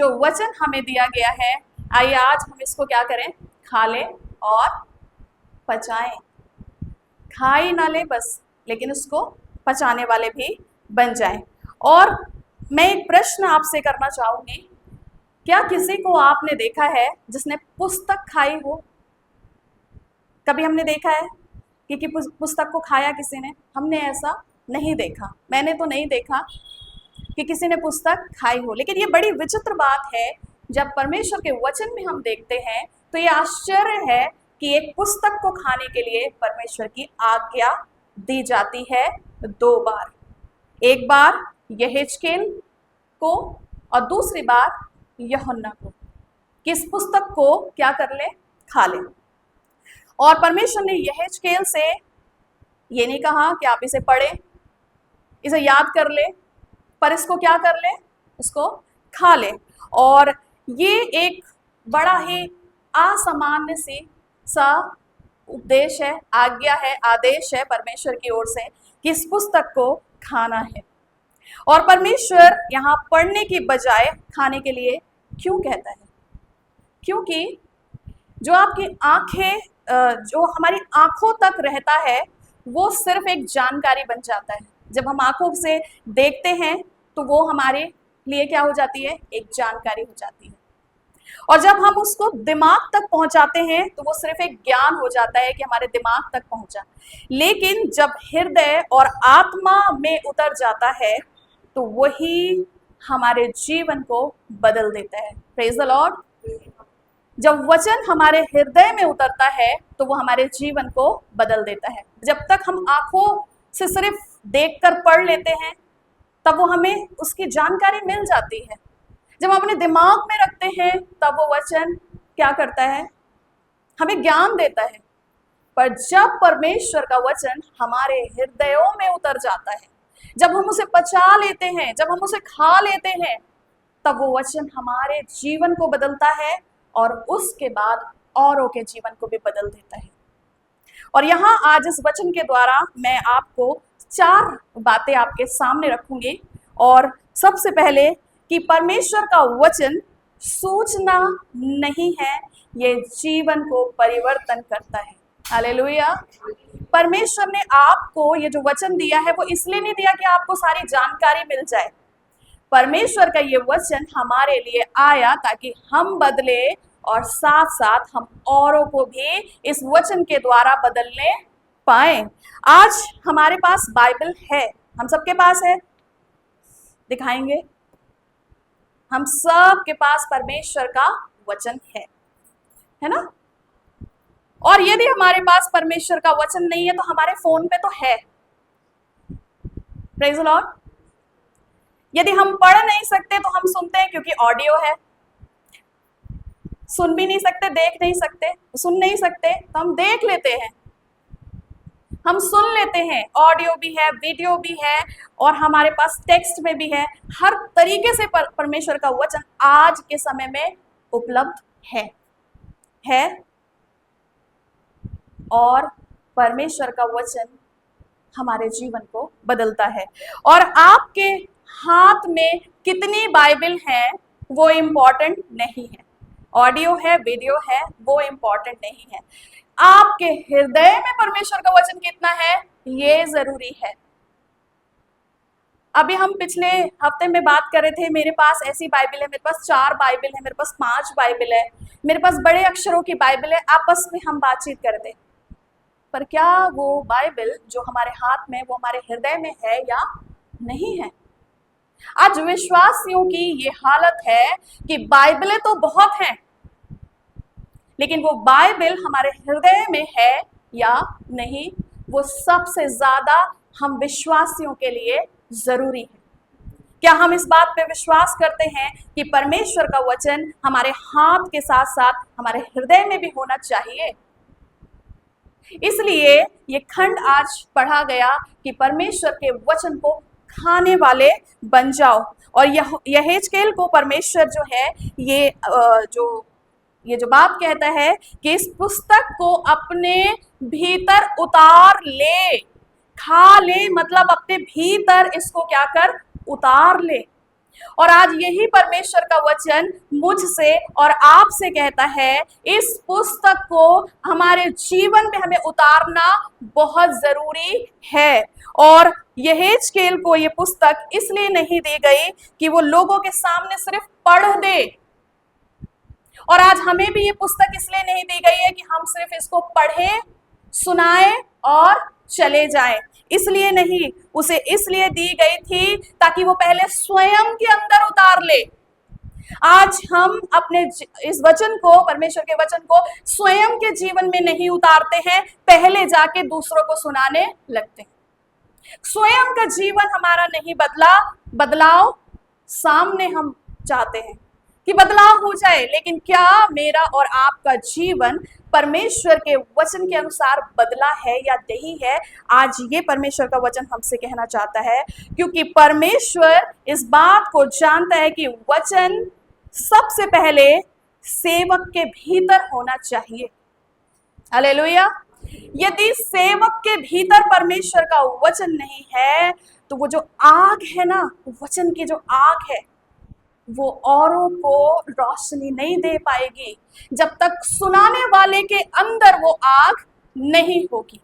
जो वचन हमें दिया गया है, आइए आज हम इसको क्या करें, खा लें और पचाएं। खा ही ना ले बस, लेकिन उसको पचाने वाले भी बन जाएं। और मैं एक प्रश्न आपसे करना चाहूंगी, क्या किसी को आपने देखा है जिसने पुस्तक खाई हो? कभी हमने देखा है कि पुस्तक को खाया किसी ने? हमने ऐसा नहीं देखा, मैंने तो नहीं देखा कि किसी ने पुस्तक खाई हो। लेकिन ये बड़ी विचित्र बात है, जब परमेश्वर के वचन में हम देखते हैं तो ये आश्चर्य है कि एक पुस्तक को खाने के लिए परमेश्वर की आज्ञा दी जाती है 2 बार। एक बार यहेजकेल को और दूसरी बार यूहन्ना को, कि इस पुस्तक को क्या कर ले, खा ले। और परमेश्वर ने यहेजकेल से ये नहीं कहा कि आप इसे पढ़े, इसे याद कर ले, पर इसको क्या कर ले, इसको खा ले। और ये एक बड़ा ही असामान्य सा उपदेश है, आज्ञा है, आदेश है परमेश्वर की ओर से कि इस पुस्तक को खाना है। और परमेश्वर यहाँ पढ़ने की बजाय खाने के लिए क्यों कहता है? क्योंकि जो आपकी आंखें, जो हमारी आंखों तक रहता है, वो सिर्फ एक जानकारी बन जाता है। जब हम आंखों से देखते हैं तो वो हमारे लिए क्या हो जाती है, एक जानकारी हो जाती है। और जब हम उसको दिमाग तक पहुंचाते हैं तो वो सिर्फ एक ज्ञान हो जाता है कि हमारे दिमाग तक पहुंचा। लेकिन जब हृदय और आत्मा में उतर जाता है तो वही हमारे जीवन को बदल देता है। Praise the Lord. जब वचन हमारे हृदय में उतरता है तो वो हमारे जीवन को बदल देता है। जब तक हम आंखों से सिर्फ देखकर पढ़ लेते हैं तब वो हमें उसकी जानकारी मिल जाती है। जब हम अपने दिमाग में रखते हैं तब वो वचन क्या करता है, हमें ज्ञान देता है। पर जब परमेश्वर का वचन हमारे हृदयों में उतर जाता है, जब हम उसे पचा लेते हैं, जब हम उसे खा लेते हैं, तब वो वचन हमारे जीवन को बदलता है और उसके बाद औरों के जीवन को भी बदल देता है। और यहाँ आज इस वचन के द्वारा मैं आपको 4 बातें आपके सामने रखूंगी। और सबसे पहले कि परमेश्वर का वचन सूचना नहीं है, ये जीवन को परिवर्तन करता है। हालेलुया। परमेश्वर ने आपको ये जो वचन दिया है वो इसलिए नहीं दिया कि आपको सारी जानकारी मिल जाए। परमेश्वर का ये वचन हमारे लिए आया ताकि हम बदले और साथ साथ हम औरों को भी इस वचन के द्वारा बदलने पाए। आज हमारे पास बाइबल है, हम सबके पास है, दिखाएंगे। हम सब के पास परमेश्वर का वचन है ना? और यदि हमारे पास परमेश्वर का वचन नहीं है तो हमारे फोन पे तो है। Praise the Lord. यदि हम पढ़ नहीं सकते तो हम सुनते हैं, क्योंकि ऑडियो है। सुन भी नहीं सकते, देख नहीं सकते, सुन नहीं सकते तो हम देख लेते हैं, हम सुन लेते हैं। ऑडियो भी है, वीडियो भी है, और हमारे पास टेक्स्ट में भी है। हर तरीके से परमेश्वर का वचन आज के समय में उपलब्ध है। और परमेश्वर का वचन हमारे जीवन को बदलता है। और आपके हाथ में कितनी बाइबल है वो इम्पोर्टेंट नहीं है, ऑडियो है, वीडियो है, वो इम्पोर्टेंट नहीं है। आपके हृदय में परमेश्वर का वचन कितना है ये जरूरी है। अभी हम पिछले हफ्ते में बात कर रहे थे, मेरे पास ऐसी बाइबल है, मेरे पास 4 बाइबल है, मेरे पास 5 बाइबल है, मेरे पास बड़े अक्षरों की बाइबल है। आपस में हम बातचीत करते हैं, पर क्या वो बाइबल जो हमारे हाथ में वो हमारे हृदय में है या नहीं है? आज विश्वासियों की ये हालत है कि बाइबलें तो बहुत हैं, लेकिन वो बाइबल हमारे हृदय में है या नहीं, वो सबसे ज्यादा हम विश्वासियों के लिए जरूरी है। क्या हम इस बात पे विश्वास करते हैं कि परमेश्वर का वचन हमारे हाथ के साथ साथ हमारे हृदय में भी होना चाहिए? इसलिए ये खंड आज पढ़ा गया कि परमेश्वर के वचन को खाने वाले बन जाओ। और यहेजकेल को परमेश्वर जो है ये जो बात कहता है कि इस पुस्तक को अपने भीतर उतार ले, खा ले, मतलब अपने भीतर इसको क्या कर, उतार ले। और आज यही परमेश्वर का वचन मुझसे और आपसे कहता है, इस पुस्तक को हमारे जीवन में हमें उतारना बहुत जरूरी है। और यहेजकेल को ये पुस्तक इसलिए नहीं दी गई कि वो लोगों के सामने सिर्फ पढ़ दे, और आज हमें भी ये पुस्तक इसलिए नहीं दी गई है कि हम सिर्फ इसको पढ़ें, सुनाएं और चले जाएं। इसलिए नहीं, उसे इसलिए दी गई थी ताकि वो पहले स्वयं के अंदर उतार ले। आज हम अपने इस वचन को, परमेश्वर के वचन को स्वयं के जीवन में नहीं उतारते हैं, पहले जाके दूसरों को सुनाने लगते हैं। स्वयं का जीवन हमारा नहीं बदला, बदलाव सामने हम चाहते हैं कि बदलाव हो जाए, लेकिन क्या मेरा और आपका जीवन परमेश्वर के वचन के अनुसार बदला है या नहीं है? आज ये परमेश्वर का वचन हमसे कहना चाहता है, क्योंकि परमेश्वर इस बात को जानता है कि वचन सबसे पहले सेवक के भीतर होना चाहिए। हालेलुया। यदि सेवक के भीतर परमेश्वर का वचन नहीं है तो वो जो आग है ना, वचन की जो आग है, वो औरों को रोशनी नहीं दे पाएगी जब तक सुनाने वाले के अंदर वो आग नहीं होगी।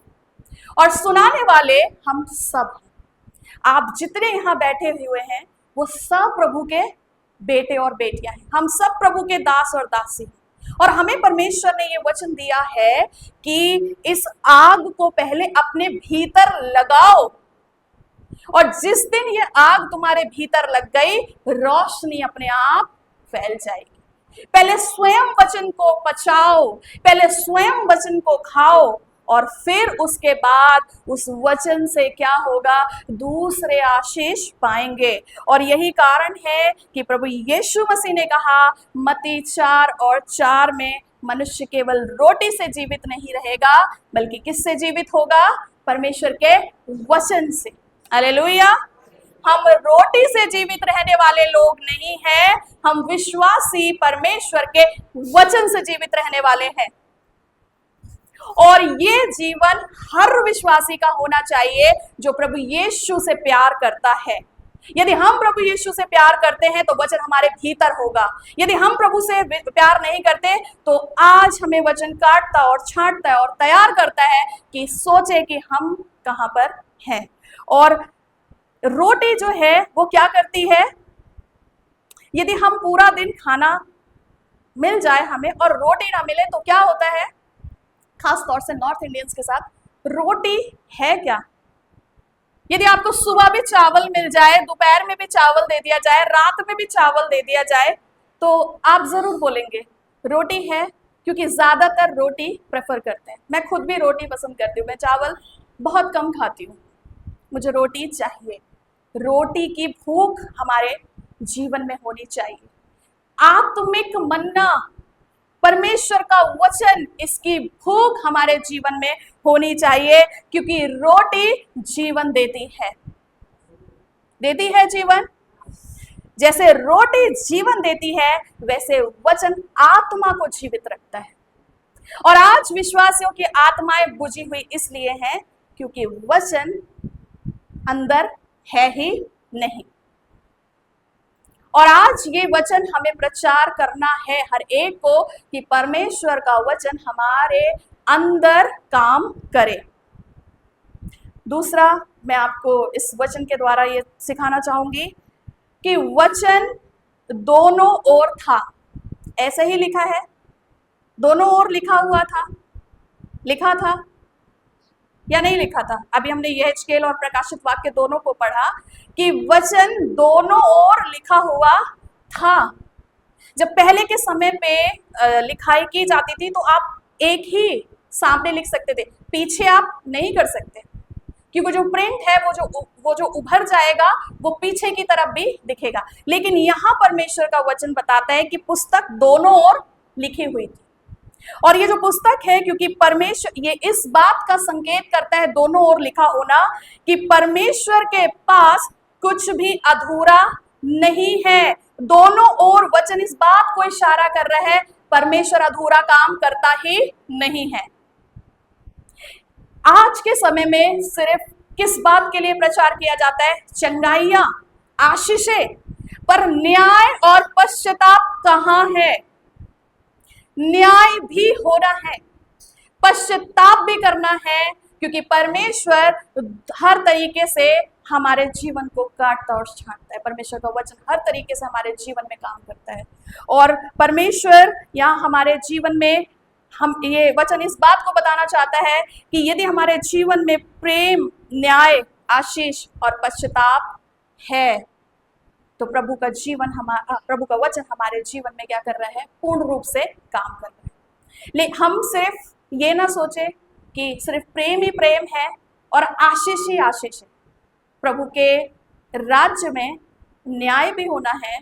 और सुनाने वाले हम सब हैं। आप जितने यहाँ बैठे हुए हैं वो सब प्रभु के बेटे और बेटियां हैं। हम सब प्रभु के दास और दासी हैं। और हमें परमेश्वर ने ये वचन दिया है कि इस आग को पहले अपने भीतर लगाओ, और जिस दिन ये आग तुम्हारे भीतर लग गई, रोशनी अपने आप फैल जाएगी। पहले स्वयं वचन को पचाओ, पहले स्वयं वचन को खाओ, और फिर उसके बाद उस वचन से क्या होगा, दूसरे आशीष पाएंगे। और यही कारण है कि प्रभु यीशु मसीह ने कहा मत्ती 4:4 में, मनुष्य केवल रोटी से जीवित नहीं रहेगा, बल्कि किससे जीवित होगा? परमेश्वर के वचन से। हालेलुया। हम रोटी से जीवित रहने वाले लोग नहीं हैं, हम विश्वासी परमेश्वर के वचन से जीवित रहने वाले हैं। और ये जीवन हर विश्वासी का होना चाहिए जो प्रभु यीशु से प्यार करता है। यदि हम प्रभु यीशु से प्यार करते हैं तो वचन हमारे भीतर होगा। यदि हम प्रभु से प्यार नहीं करते तो आज हमें वचन काटता और छांटता है और तैयार करता है कि सोचे कि हम कहां पर हैं। और रोटी जो है वो क्या करती है, यदि हम पूरा दिन खाना मिल जाए हमें और रोटी ना मिले तो क्या होता है? खास तौर से नॉर्थ इंडियंस के साथ रोटी है क्या? यदि आपको सुबह भी चावल मिल जाए, दोपहर में भी चावल दे दिया जाए, रात में भी चावल दे दिया जाए, तो आप जरूर बोलेंगे रोटी है, क्योंकि ज्यादातर रोटी प्रेफर करते हैं। मैं खुद भी रोटी पसंद करती हूँ, मैं चावल बहुत कम खाती हूँ, मुझे रोटी चाहिए। रोटी की भूख हमारे जीवन में होनी चाहिए। आत्मिक मन्ना, परमेश्वर का वचन, इसकी भूख हमारे जीवन में होनी चाहिए, क्योंकि रोटी जीवन देती है जीवन। जैसे रोटी जीवन देती है, वैसे वचन आत्मा को जीवित रखता है। और आज विश्वासियों की आत्माएं बुझी हुई इसलिए हैं क्योंकि वचन अंदर है ही नहीं। और आज ये वचन हमें प्रचार करना है हर एक को कि परमेश्वर का वचन हमारे अंदर काम करे। दूसरा, मैं आपको इस वचन के द्वारा ये सिखाना चाहूंगी कि वचन दोनों ओर था। ऐसे ही लिखा है, दोनों ओर लिखा हुआ था, लिखा था या नहीं लिखा था? अभी हमने यहेजकेल और प्रकाशित वाक्य दोनों को पढ़ा कि वचन दोनों ओर लिखा हुआ था। जब पहले के समय पे लिखाई की जाती थी तो आप एक ही सामने लिख सकते थे, पीछे आप नहीं कर सकते, क्योंकि जो प्रिंट है वो जो उभर जाएगा वो पीछे की तरफ भी दिखेगा। लेकिन यहाँ परमेश्वर का वचन बताता है कि पुस्तक दोनों ओर लिखी हुई थी। और ये जो पुस्तक है, क्योंकि परमेश्वर, ये इस बात का संकेत करता है दोनों ओर लिखा होना कि परमेश्वर के पास कुछ भी अधूरा नहीं है। दोनों ओर वचन इस बात को इशारा कर रहा है, परमेश्वर अधूरा काम करता ही नहीं है। आज के समय में सिर्फ किस बात के लिए प्रचार किया जाता है? चंगाइयां, आशीषें। पर न्याय और पश्चाताप कहाँ है? न्याय भी होना है, पश्चाताप भी करना है, क्योंकि परमेश्वर हर तरीके से हमारे जीवन को काटता और छांटता है। परमेश्वर का वचन हर तरीके से हमारे जीवन में काम करता है, और परमेश्वर यहाँ हमारे जीवन में हम ये वचन इस बात को बताना चाहता है कि यदि हमारे जीवन में प्रेम, न्याय, आशीष और पश्चाताप है, तो प्रभु का वचन हमारे जीवन में क्या कर रहा है? पूर्ण रूप से काम कर रहा है। लेकिन हम सिर्फ ये ना सोचे कि सिर्फ प्रेम ही प्रेम है और आशीष ही आशीष है। प्रभु के राज्य में न्याय भी होना है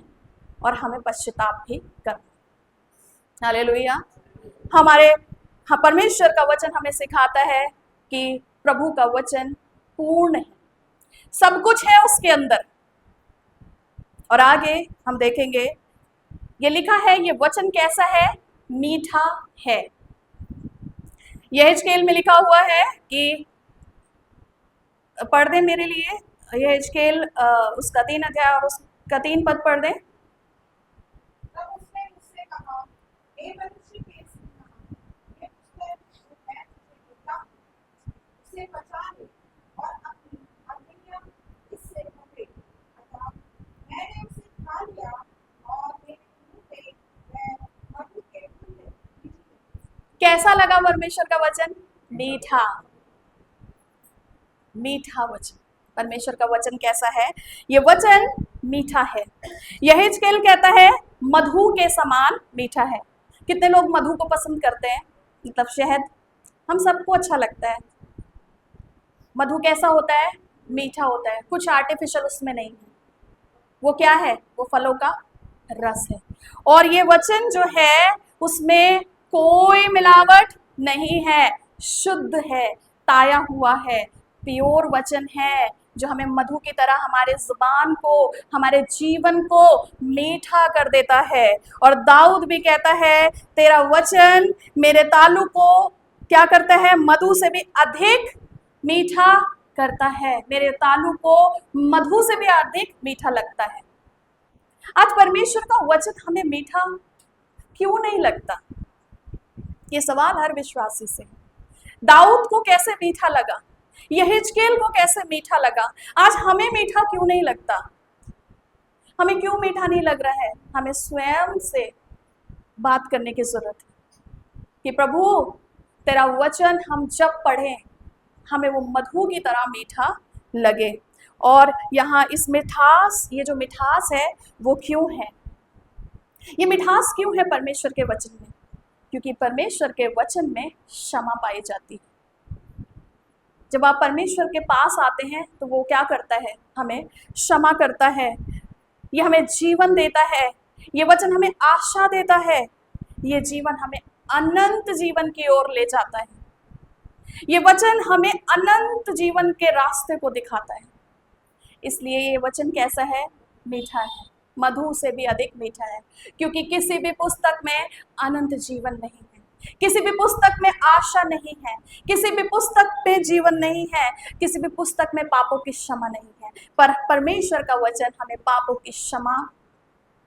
और हमें पश्चाताप भी करना है। हालेलुया। परमेश्वर का वचन हमें सिखाता है कि प्रभु का वचन पूर्ण है, सब कुछ है उसके अंदर। और आगे हम देखेंगे, ये लिखा है, ये वचन कैसा है? मीठा है। यहेजकेल में लिखा हुआ है कि, पढ़ दें मेरे लिए, यहेजकेल उसका 3 अध्याय और उसका 3 पद पढ़ दें। कैसा लगा परमेश्वर का वचन? मीठा। मीठा वचन। परमेश्वर का वचन कैसा है? ये वचन मीठा है। यहेजकेल कहता है मधु के समान मीठा है। कितने लोग मधु को पसंद करते हैं? मतलब शहद, हम सबको अच्छा लगता है। मधु कैसा होता है? मीठा होता है, कुछ आर्टिफिशियल उसमें नहीं है। वो क्या है? वो फलों का रस है। और ये वचन जो है उसमें कोई मिलावट नहीं है, शुद्ध है, ताया हुआ है, प्योर वचन है, जो हमें मधु की तरह हमारे जुबान को, हमारे जीवन को मीठा कर देता है। और दाऊद भी कहता है, तेरा वचन मेरे तालू को क्या करता है? मधु से भी अधिक मीठा करता है। मेरे तालू को मधु से भी अधिक मीठा लगता है। आज परमेश्वर का वचन हमें मीठा क्यों नहीं लगता? ये सवाल हर विश्वासी से। दाऊद को कैसे मीठा लगा? यहेजकेल को कैसे मीठा लगा? आज हमें मीठा क्यों नहीं लगता? हमें क्यों मीठा नहीं लग रहा है? हमें स्वयं से बात करने की जरूरत है कि प्रभु तेरा वचन हम जब पढ़ें हमें वो मधु की तरह मीठा लगे। और यहाँ इस मिठास, ये जो मिठास है वो क्यों है? ये मिठास क्यों है परमेश्वर के वचन में? क्योंकि परमेश्वर के वचन में क्षमा पाई जाती है। जब आप परमेश्वर के पास आते हैं तो वो क्या करता है? हमें क्षमा करता है, ये हमें जीवन देता है, ये वचन हमें आशा देता है, ये जीवन हमें अनंत जीवन की ओर ले जाता है। ये वचन हमें अनंत जीवन के रास्ते को दिखाता है। इसलिए ये वचन कैसा है? मीठा है, मधु से भी अधिक मीठा है। क्योंकि किसी भी पुस्तक में अनंत जीवन नहीं है, किसी भी पुस्तक में आशा नहीं है, किसी भी पुस्तक में जीवन नहीं है, किसी भी पुस्तक में पापों की क्षमा नहीं है। पर परमेश्वर का वचन हमें पापों की क्षमा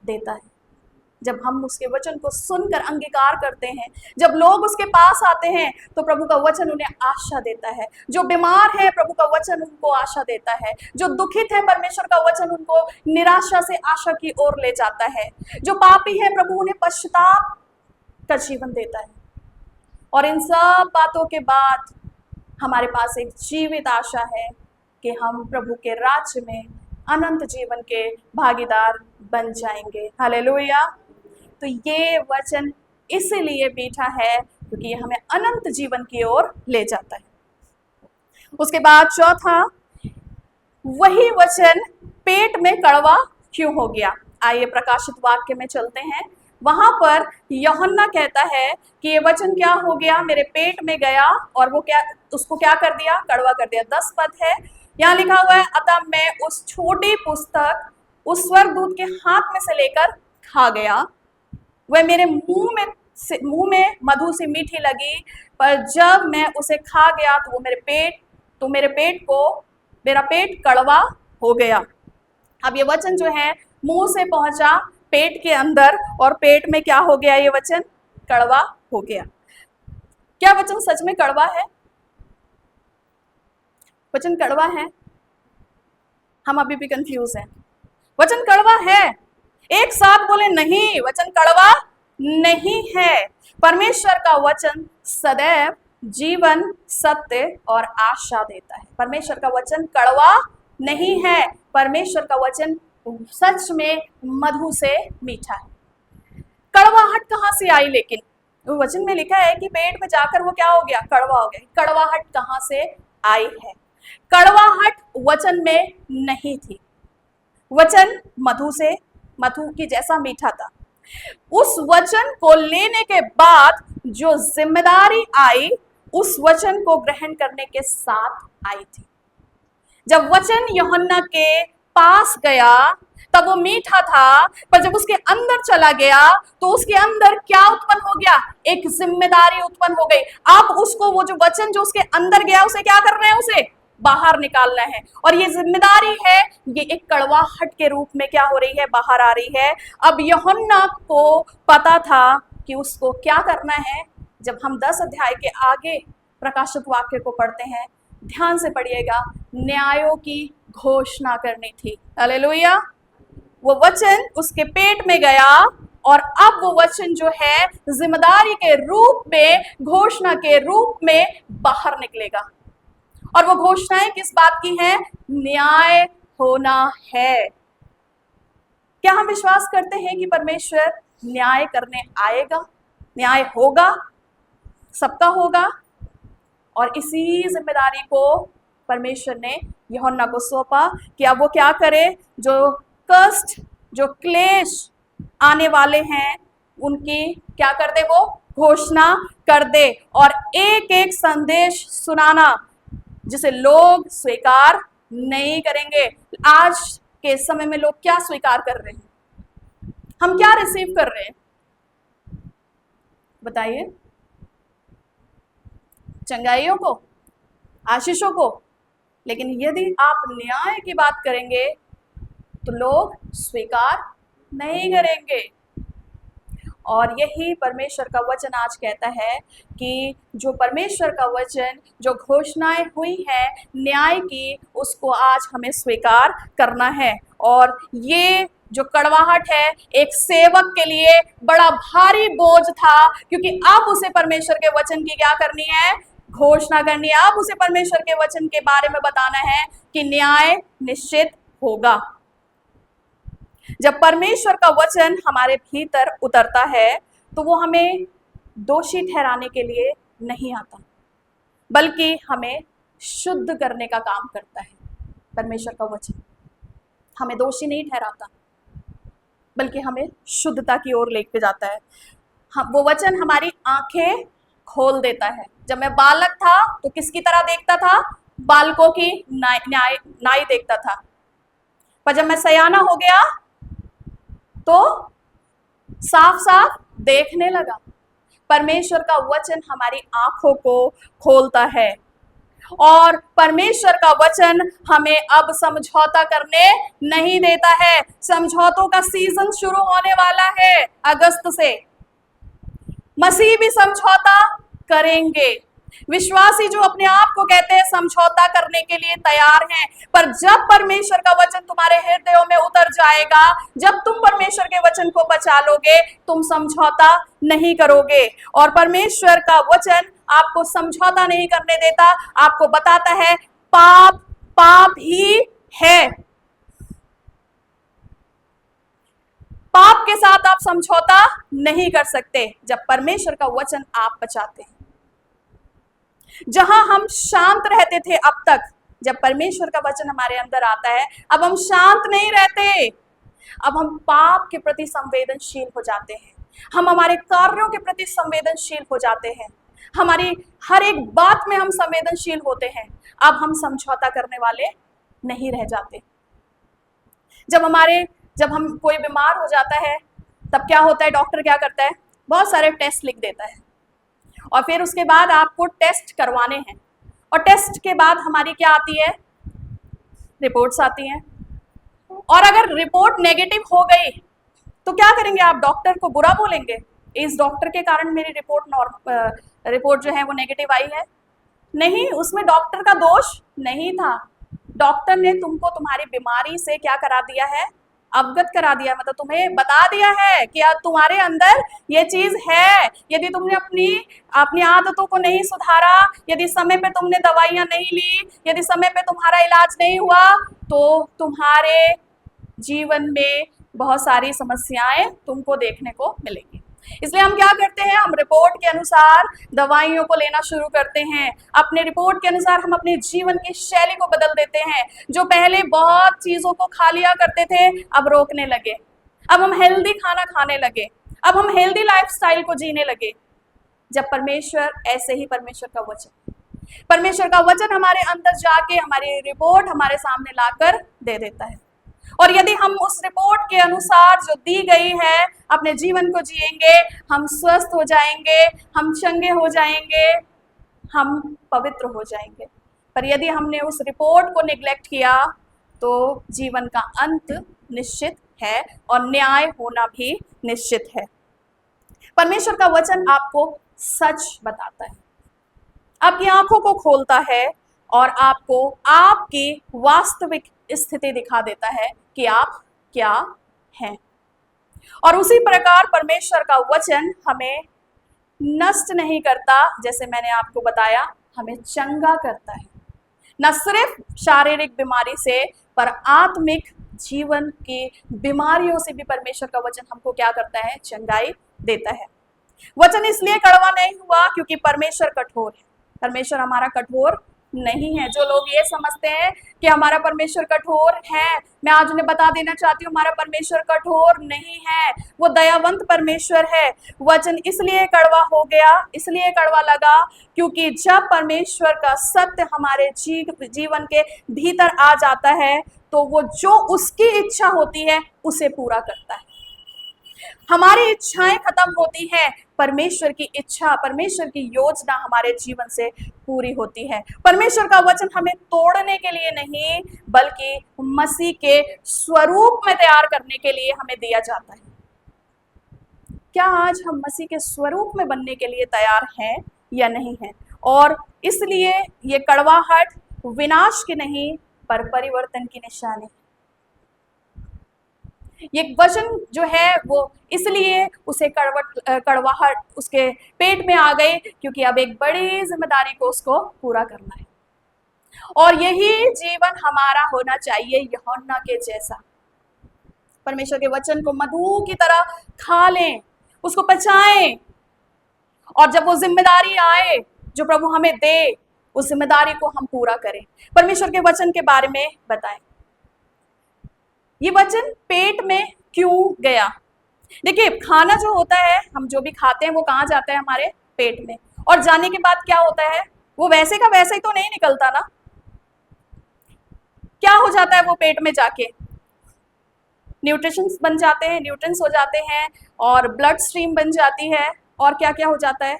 देता है। जब हम उसके वचन को सुनकर अंगीकार करते हैं, जब लोग उसके पास आते हैं तो प्रभु का वचन उन्हें आशा देता है। जो बीमार है प्रभु का वचन उनको आशा देता है, जो दुखित है परमेश्वर का वचन उनको निराशा से आशा की ओर ले जाता है, जो पापी है प्रभु उन्हें पश्चाताप का जीवन देता है। और इन सब बातों के बाद हमारे पास एक जीवित आशा है कि हम प्रभु के राज्य में अनंत जीवन के भागीदार बन जाएंगे। हालेलुया। तो ये वचन इसीलिए मीठा है क्योंकि ये हमें अनंत जीवन की ओर ले जाता है। उसके बाद चौथा, वही वचन पेट में कड़वा क्यों हो गया? आइए प्रकाशित वाक्य में चलते हैं। वहां पर यूहन्ना कहता है कि ये वचन क्या हो गया? मेरे पेट में गया और वो क्या, उसको क्या कर दिया? कड़वा कर दिया। 10 पद है, यहाँ लिखा हुआ है, अतः मैं उस छोटी पुस्तक उस स्वर्गदूत के हाथ में से लेकर खा गया। वह मेरे मुंह में मधु से मीठी लगी, पर जब मैं उसे खा गया तो मेरा पेट कड़वा हो गया। अब ये वचन जो है मुंह से पहुंचा पेट के अंदर और पेट में क्या हो गया? ये वचन कड़वा हो गया। क्या वचन सच में कड़वा है? वचन कड़वा है? हम अभी भी कंफ्यूज हैं। वचन कड़वा है? एक साथ बोले नहीं, वचन कड़वा नहीं है। परमेश्वर का वचन सदैव जीवन, सत्य और आशा देता है। परमेश्वर का वचन कड़वा नहीं है। परमेश्वर का वचन सच में मधु से मीठा है। कड़वाहट कहां से आई? लेकिन वचन में लिखा है कि पेट में जाकर वो क्या हो गया? कड़वा हो गया। कड़वाहट कहां से आई है? कड़वाहट वचन में नहीं थी। वचन मधु से, मधु की जैसा मीठा था। उस वचन को लेने के बाद जो जिम्मेदारी आई, उस वचन को ग्रहण करने के साथ आई थी। जब वचन यूहन्ना के पास गया तब वो मीठा था, पर जब उसके अंदर चला गया तो उसके अंदर क्या उत्पन्न हो गया? एक जिम्मेदारी उत्पन्न हो गई। अब उसको वो जो वचन जो उसके अंदर गया उसे क्या करना है? उसे बाहर निकालना है। और ये जिम्मेदारी है, ये एक कड़वाहट के रूप में क्या हो रही है? बाहर आ रही है। अब यूहन्ना को पता था कि उसको क्या करना है। जब हम 10 अध्याय के आगे प्रकाशित वाक्य को पढ़ते हैं, ध्यान से पढ़िएगा, न्यायों की घोषणा करनी थी। हालेलुया। वो वचन उसके पेट में गया और अब वो वचन जो है जिम्मेदारी के रूप में, घोषणा के रूप में बाहर निकलेगा। और वो घोषणाएं किस बात की हैं? न्याय होना है। क्या हम विश्वास करते हैं कि परमेश्वर न्याय करने आएगा? न्याय होगा, सबका होगा। और इसी जिम्मेदारी को परमेश्वर ने यूहन्ना को सौंपा कि अब वो क्या करे? जो कष्ट, जो क्लेश आने वाले हैं, उनकी क्या कर दे? वो घोषणा कर दे और एक एक संदेश सुनाना जिसे लोग स्वीकार नहीं करेंगे। आज के समय में लोग क्या स्वीकार कर रहे हैं? हम क्या रिसीव कर रहे हैं? बताइए। चंगाइयों को, आशीषों को। लेकिन यदि आप न्याय की बात करेंगे तो लोग स्वीकार नहीं करेंगे। और यही परमेश्वर का वचन आज कहता है कि जो परमेश्वर का वचन, जो घोषणाएं हुई है न्याय की, उसको आज हमें स्वीकार करना है। और ये जो कड़वाहट है एक सेवक के लिए बड़ा भारी बोझ था, क्योंकि अब उसे परमेश्वर के वचन की क्या करनी है? घोषणा करनी है। अब उसे परमेश्वर के वचन के बारे में बताना है कि न्याय निश्चित होगा। जब परमेश्वर का वचन हमारे भीतर उतरता है तो वो हमें दोषी ठहराने के लिए नहीं आता, बल्कि हमें शुद्ध करने का काम करता है। परमेश्वर का वचन हमें दोषी नहीं ठहराता, बल्कि हमें शुद्धता की ओर लेके जाता है। वो वचन हमारी आंखें खोल देता है। जब मैं बालक था तो किसकी तरह देखता था? बालकों की नाई देखता था। पर जब मैं सयाना हो गया तो साफ साफ देखने लगा। परमेश्वर का वचन हमारी आंखों को खोलता है और परमेश्वर का वचन हमें अब समझौता करने नहीं देता है। समझौतों का सीजन शुरू होने वाला है अगस्त से। मसीह भी समझौता करेंगे। विश्वासी जो अपने आप को कहते हैं समझौता करने के लिए तैयार हैं, पर जब परमेश्वर का वचन तुम्हारे हृदयों में उतर जाएगा, जब तुम परमेश्वर के वचन को बचा लोगे, तुम समझौता नहीं करोगे। और परमेश्वर का वचन आपको समझौता नहीं करने देता, आपको बताता है पाप पाप ही है। पाप के साथ आप समझौता नहीं कर सकते जब परमेश्वर का वचन आप बचाते हैं। जहां हम शांत रहते थे अब तक, जब परमेश्वर का वचन हमारे अंदर आता है, अब हम शांत नहीं रहते। अब हम पाप के प्रति संवेदनशील हो जाते हैं। हम हमारे कार्यों के प्रति संवेदनशील हो जाते हैं। हमारी हर एक बात में हम संवेदनशील होते हैं। अब हम समझौता करने वाले नहीं रह जाते। जब हम कोई बीमार हो जाता है तब क्या होता है? डॉक्टर क्या करता है? बहुत सारे टेस्ट लिख देता है और फिर उसके बाद आपको टेस्ट करवाने हैं। और टेस्ट के बाद हमारी क्या आती है? रिपोर्ट्स आती हैं। और अगर रिपोर्ट नेगेटिव हो गई तो क्या करेंगे आप? डॉक्टर को बुरा बोलेंगे, इस डॉक्टर के कारण मेरी रिपोर्ट जो है वो नेगेटिव आई है? नहीं, उसमें डॉक्टर का दोष नहीं था। डॉक्टर ने तुमको तुम्हारी बीमारी से क्या करा दिया है? अवगत करा दिया, मतलब तुम्हें बता दिया है कि तुम्हारे अंदर ये चीज है। यदि तुमने अपनी अपनी आदतों को नहीं सुधारा, यदि समय पे तुमने दवाइयां नहीं ली, यदि समय पे तुम्हारा इलाज नहीं हुआ, तो तुम्हारे जीवन में बहुत सारी समस्याएं तुमको देखने को मिलेंगी। इसलिए हम क्या करते हैं? हम रिपोर्ट के अनुसार दवाइयों को लेना शुरू करते हैं। अपने रिपोर्ट के अनुसार हम अपने जीवन की शैली को बदल देते हैं। जो पहले बहुत चीजों को खा लिया करते थे, अब रोकने लगे। अब हम हेल्दी खाना खाने लगे, अब हम हेल्दी लाइफस्टाइल को जीने लगे। जब परमेश्वर, ऐसे ही परमेश्वर का वचन हमारे अंदर जाके हमारी रिपोर्ट हमारे सामने लाकर दे देता है। और यदि हम उस रिपोर्ट के अनुसार जो दी गई है अपने जीवन को जिएंगे, हम स्वस्थ हो जाएंगे, हम चंगे हो जाएंगे, हम पवित्र हो जाएंगे। पर यदि हमने उस रिपोर्ट को निग्लेक्ट किया तो जीवन का अंत निश्चित है और न्याय होना भी निश्चित है। परमेश्वर का वचन आपको सच बताता है, आपकी आंखों को खोलता है और आपको आपकी वास्तविक स्थिति दिखा देता है कि आप क्या हैं। और उसी प्रकार परमेश्वर का वचन हमें नष्ट नहीं करता, जैसे मैंने आपको बताया, हमें चंगा करता है। न सिर्फ शारीरिक बीमारी से, पर आत्मिक जीवन की बीमारियों से भी परमेश्वर का वचन हमको क्या करता है? चंगाई देता है। वचन इसलिए कड़वा नहीं हुआ क्योंकि परमेश्वर कठोर है। परमेश्वर हमारा कठोर नहीं है। जो लोग ये समझते हैं कि हमारा परमेश्वर कठोर है, मैं आज उन्हें बता देना चाहती हूँ, हमारा परमेश्वर कठोर नहीं है, वो दयावंत परमेश्वर है। वचन इसलिए कड़वा हो गया, इसलिए कड़वा लगा क्योंकि जब परमेश्वर का सत्य हमारे जीवन के भीतर आ जाता है तो वो जो उसकी इच्छा होती है उसे पूरा करता है। हमारी इच्छाएं खत्म होती हैं, परमेश्वर की इच्छा, परमेश्वर की योजना हमारे जीवन से पूरी होती है। परमेश्वर का वचन हमें तोड़ने के लिए नहीं, बल्कि मसीह के स्वरूप में तैयार करने के लिए हमें दिया जाता है। क्या आज हम मसीह के स्वरूप में बनने के लिए तैयार हैं या नहीं हैं? और इसलिए ये कड़वाहट विनाश की नहीं, पर परिवर्तन की निशानी। ये वचन जो है वो इसलिए उसे कड़वाहट उसके पेट में आ गई क्योंकि अब एक बड़ी जिम्मेदारी को उसको पूरा करना है। और यही जीवन हमारा होना चाहिए यूहन्ना के जैसा। परमेश्वर के वचन को मधु की तरह खा लें, उसको पचाएं, और जब वो जिम्मेदारी आए जो प्रभु हमें दे, उस जिम्मेदारी को हम पूरा करें। परमेश्वर के वचन के बारे में बताएं। ये वचन पेट में क्यों गया? देखिए, खाना जो होता है, हम जो भी खाते हैं वो कहाँ जाता है? हमारे पेट में। और जाने के बाद क्या होता है? वो वैसे का वैसे ही तो नहीं निकलता ना। क्या हो जाता है वो पेट में जाके? न्यूट्रिशंस बन जाते हैं, न्यूट्रिएंट्स हो जाते हैं, और ब्लड स्ट्रीम बन जाती है, और क्या क्या हो जाता है?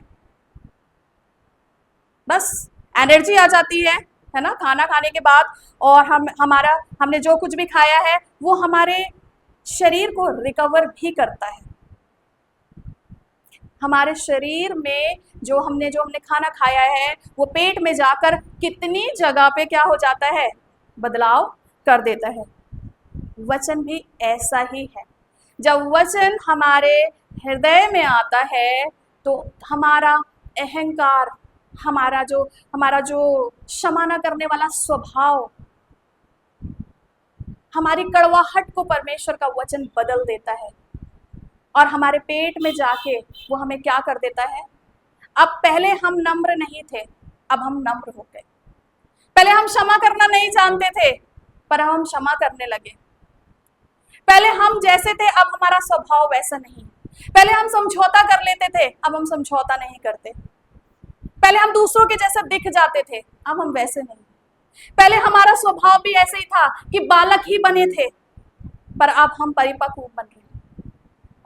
बस एनर्जी आ जाती है ना, खाना खाने के बाद। और हमने जो कुछ भी खाया है वो हमारे शरीर को रिकवर भी करता है। हमारे शरीर में जो हमने खाना खाया है वो पेट में जाकर कितनी जगह पे क्या हो जाता है? बदलाव कर देता है। वचन भी ऐसा ही है। जब वचन हमारे हृदय में आता है तो हमारा अहंकार, हमारा जो क्षमा न करने वाला स्वभाव, हमारी कड़वाहट को परमेश्वर का वचन बदल देता है। और हमारे पेट में जाके वो हमें क्या कर देता है? अब पहले हम नम्र नहीं थे, अब हम नम्र हो गए। पहले हम क्षमा करना नहीं जानते थे, पर हम क्षमा करने लगे। पहले हम जैसे थे, अब हमारा स्वभाव वैसा नहीं। पहले हम समझौता कर लेते थे, अब हम समझौता नहीं करते। पहले हम दूसरों के जैसे दिख जाते थे, अब हम वैसे नहीं। पहले हमारा स्वभाव भी ऐसे ही था कि बालक ही बने थे, पर अब हम परिपक्व बन रहे।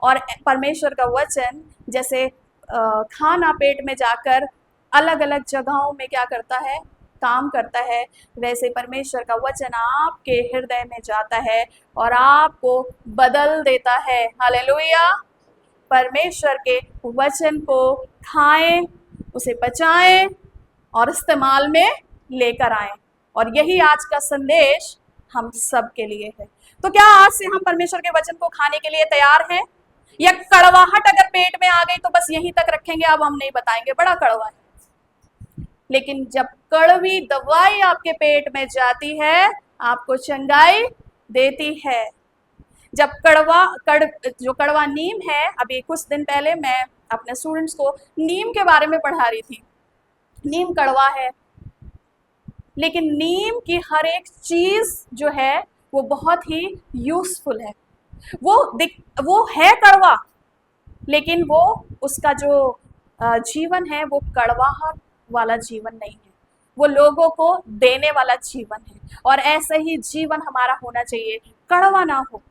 और परमेश्वर का वचन जैसे खाना पेट में जाकर अलग अलग जगहों में क्या करता है? काम करता है, वैसे परमेश्वर का वचन आपके हृदय में जाता है और आपको बदल देता है। हालेलुया। परमेश्वर के वचन को खाएं, उसे पचाएं और इस्तेमाल में लेकर आएं। और यही आज का संदेश हम सब के लिए है। तो क्या आज से हम परमेश्वर के वचन को खाने के लिए तैयार हैं? या कड़वाहट अगर पेट में आ गई तो बस यहीं तक रखेंगे, अब हम नहीं बताएंगे, बड़ा कड़वा है। लेकिन जब कड़वी दवाई आपके पेट में जाती है, आपको चंगाई देती है। जब जो कड़वा नीम है, अभी कुछ दिन पहले मैं अपने स्टूडेंट्स को नीम के बारे में पढ़ा रही थी। नीम कड़वा है, लेकिन नीम की हर एक चीज जो है वो बहुत ही यूजफुल है। वो है कड़वा, लेकिन वो उसका जो जीवन है वो कड़वाहट वाला जीवन नहीं है, वो लोगों को देने वाला जीवन है। और ऐसा ही जीवन हमारा होना चाहिए, कड़वा ना हो।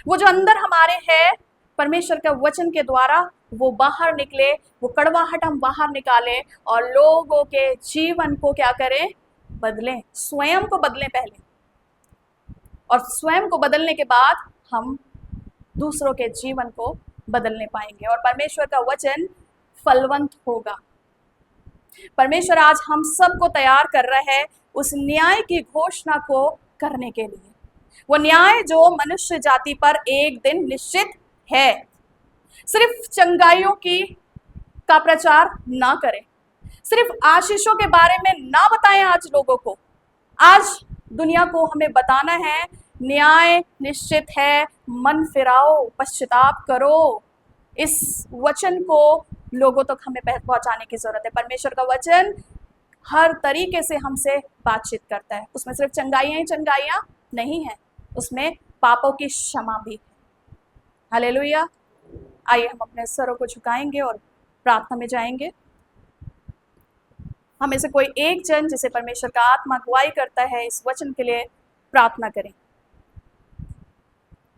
वो जो अंदर हमारे है परमेश्वर के वचन के द्वारा वो बाहर निकले, वो कड़वाहट हम बाहर निकालें और लोगों के जीवन को क्या करें? बदलें, स्वयं को बदलें पहले, और स्वयं को बदलने के बाद हम दूसरों के जीवन को बदलने पाएंगे और परमेश्वर का वचन फलवंत होगा। परमेश्वर आज हम सबको तैयार कर रहा है उस न्याय की घोषणा को करने के लिए, वो न्याय जो मनुष्य जाति पर एक दिन निश्चित है। सिर्फ चंगाइयों का प्रचार ना करें, सिर्फ आशीषों के बारे में ना बताएं आज लोगों को। आज दुनिया को हमें बताना है न्याय निश्चित है, मन फिराओ, पश्चाताप करो। इस वचन को लोगों तक हमें पहुंचाने की जरूरत है। परमेश्वर का वचन हर तरीके से हमसे बातचीत करता है, उसमें सिर्फ चंगाइयां ही चंगाइयां नहीं है, उसमें पापों की क्षमा भी है। हालेलुया। आइए हम अपने सरों को झुकाएंगे और प्रार्थना में जाएंगे। हमें से कोई एक जन जिसे परमेश्वर का आत्मा अगुवाई करता है, इस वचन के लिए प्रार्थना करें।